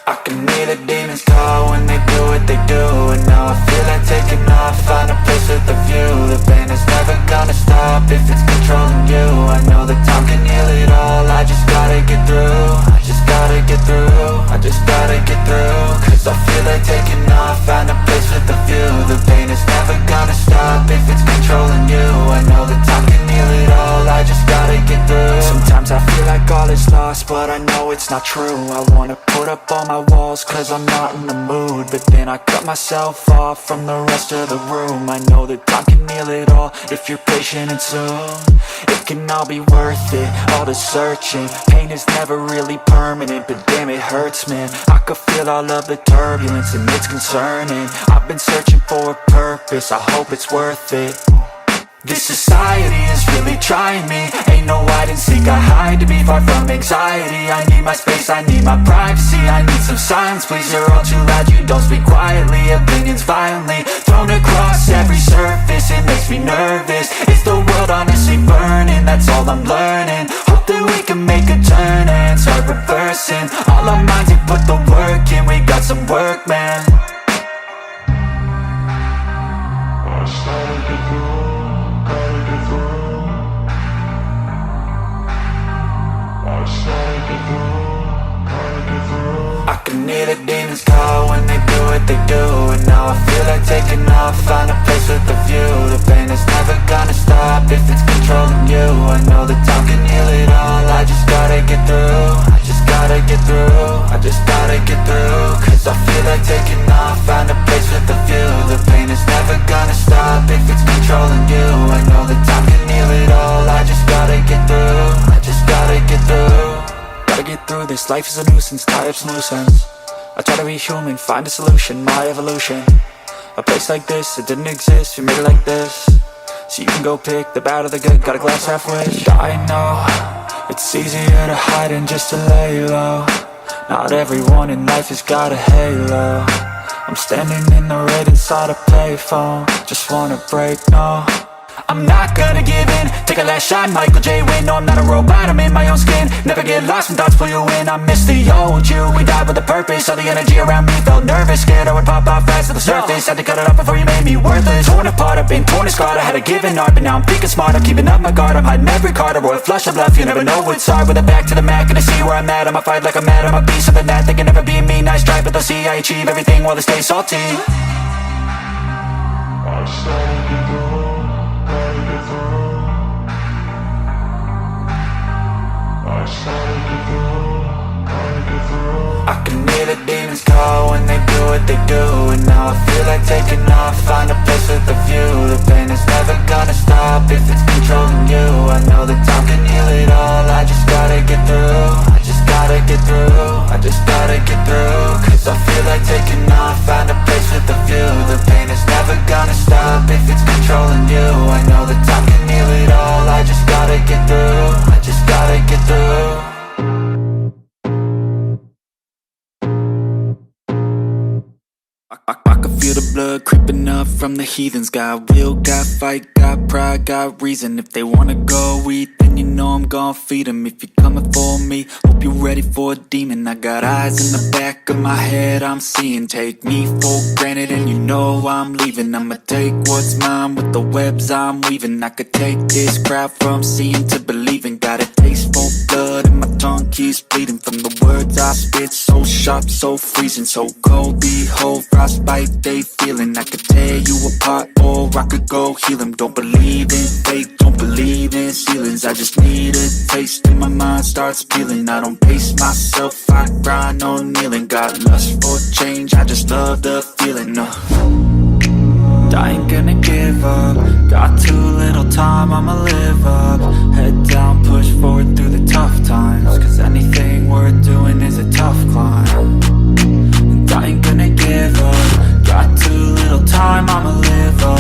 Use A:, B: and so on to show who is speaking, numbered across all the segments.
A: I can hear the demons call when they do what they do. And now I feel like taking off, find a place with a view. The pain is never gonna stop if it's controlling you. I know that time can heal it all, I just gotta get through. I just gotta get through, I just gotta get through. Cause I feel like taking off, find a place with a view. The pain is never gonna stop if it's controlling you. I know that time can heal it all, I just gotta get through. Sometimes I feel like all is lost, but I know it's not true. I wanna put up all my walls cause I'm not in the mood, but then I cut myself off from the rest of the room. I know that time can heal it all if you're patient and soon it can all be worth it, all the searching. Pain is never really permanent, but damn it hurts, man. I could feel all of the turbulence and it's concerning. I've been searching for a purpose, I hope it's worth it. This society is really trying me. Ain't no hide and seek, I hide to be far from anxiety. I need my space, I need my privacy. I need some silence, please, you're all too loud. You don't speak quietly, opinions violently thrown across every surface. It makes me nervous, is the world honestly burning? That's all I'm learning. Hope that we can make a turn and start reversing all our minds and put the work in. We got some work, man. I can hear the demons call when they do what they do. And now I feel like taking off, find a place with a view. The pain is never gonna stop if it's controlling you. I know that time can heal it all, I just gotta get through. I just gotta get through, I just gotta get through. Cause I feel like taking off, find a place with a view. The pain is never gonna stop if it's controlling you. I know that time can heal it all, I just gotta get through. I just gotta get through. Gotta get through this, life is a nuisance, tie up some loose ends. I try to be human, find a solution, my evolution. A place like this, it didn't exist, we made it like this. So you can go pick the bad or the good, got a glass half wish. I know, it's easier to hide than just to lay low. Not everyone in life has got a halo. I'm standing in the red inside a payphone. Just wanna break, no, I'm not gonna give in. Take a last shot, Michael J. Win. No, I'm not a robot, I'm in my own skin. Never get lost when thoughts pull you in. I miss the old you, we died with a purpose. All the energy around me felt nervous, scared I would pop out fast to the surface. Had to cut it off before you made me worthless. Torn apart, I've been torn and scarred. I had a given art, but now I'm thinking smart. I'm keeping up my guard, I'm hiding every card. A royal flush of bluff, you never know what's hard. With a back to the mat, gonna see where I'm at. I'ma fight like I'm mad, I'ma be something that they can never be me. Nice try, but they'll see I achieve everything while they stay salty. I can hear the demons call when they do what they do. And now I feel like taking off, find a place with a view. The pain is never gonna stop if it's controlling you. I know that time can heal it all, I just gotta get through. I just gotta get through, I just gotta get through. Cause I feel like taking off, find a place with a view. The pain is never gonna stop if it's controlling you. I know that time can heal it all, I just gotta get through. I just gotta get through. I can feel the blood creeping up from the heathens. Got will, got fight, got pride, got reason. If they wanna go eat, then you know I'm gon' feed them. If you're coming for me, hope you're ready for a demon. I got eyes in the back of my head, I'm seeing. Take me for granted and you know I'm leaving. I'ma take what's mine with the webs I'm weaving. I could take this crowd from seeing to believing. Got a taste for blood and my tongue keeps bleeding. From the words I spit, so sharp, so freezing. So cold, behold, frostbite they feeling. I could tear you apart or I could go heal them. Don't believe in fate, don't believe in ceilings. I just need a taste and my mind starts peeling. I don't pace myself, I grind on kneeling. Got lust for change, I just love the feeling. I ain't gonna give up. Got too little time, I'ma live up. Head down, push forward through the tough times. Cause anything worth doing is a tough climb. And I ain't gonna give up. Got too little time, I'ma live up.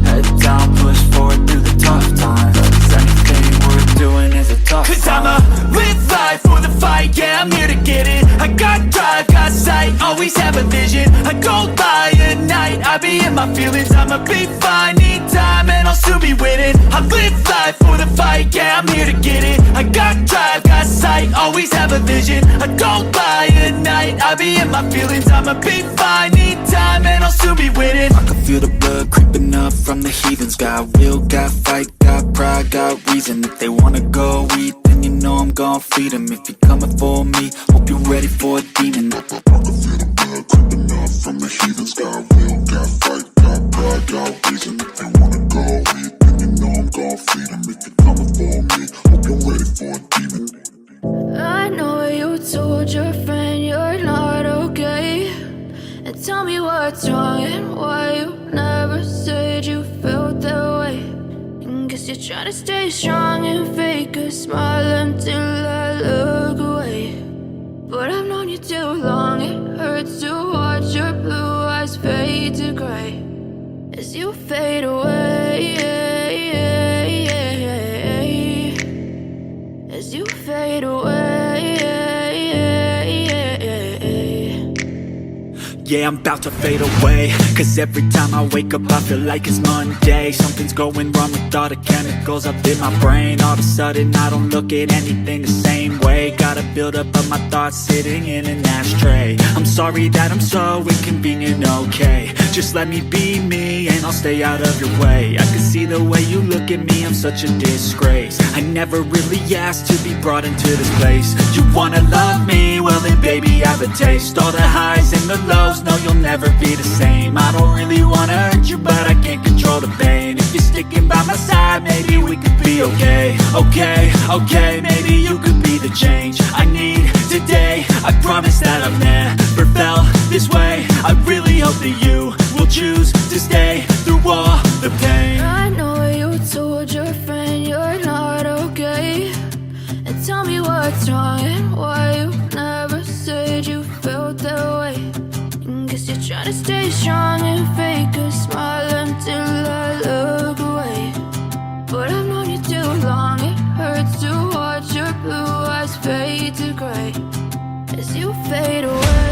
A: Head down, push forward through the tough times. Cause anything worth doing is a tough climb. Cause I'ma live life for the fight, yeah, I'm here to get it. I got drive, got sight, always have a vision. I go by at night, I be in my feelings. I'ma be fine, need time and I'll soon be winning. I live life for the fight, yeah, I'm here to get it. I got drive, got sight, always have a vision. I go by at night, I be in my feelings, I'ma be fine. Need time and I'll soon be winning. I can feel the blood creeping up from the heathens. Got will, got fight, got pride, got reason. If they wanna go eat, then you know I'm gon' feed them. If you're coming for me, hope you're ready for a demon. I can feel the blood creeping up from the heathens. Got will, got fight, got pride, got reason. If they wanna go eat, then you know I'm gon' feed them. If you're coming for me, hope you're ready for a demon.
B: I know you told your friend you're not okay, and tell me what's wrong and why you never said you felt that way. And guess you're trying to stay strong and fake a smile until I look away. But I've known you too long, it hurts to watch your blue eyes fade to gray as you fade away, as you fade away.
A: Yeah, I'm about to fade away, cause every time I wake up I feel like it's Monday. Something's going wrong with all the chemicals up in my brain. All of a sudden I don't look at anything the same way. Gotta build up of my thoughts sitting in an ashtray. I'm sorry that I'm so inconvenient, okay. Just let me be me and I'll stay out of your way. I can see the way you look at me, I'm such a disgrace. I never really asked to be brought into this place. You wanna love me? Well then baby have a taste. All the highs and the lows, no you'll never be the same. I don't really wanna hurt you but I can't control the pain. If you're sticking by my side, maybe we could be okay. Okay, maybe you could be the change I need today. I promise that I've never felt this way. I really hope that you will choose to stay through all the pain.
B: I know you told your friend you're not okay, and tell me what's wrong and why you never said you felt that way. And guess you're trying to stay strong and fake a smile until I look away. But I've known you too long, it hurts to watch your blue eyes fade to gray as you fade away.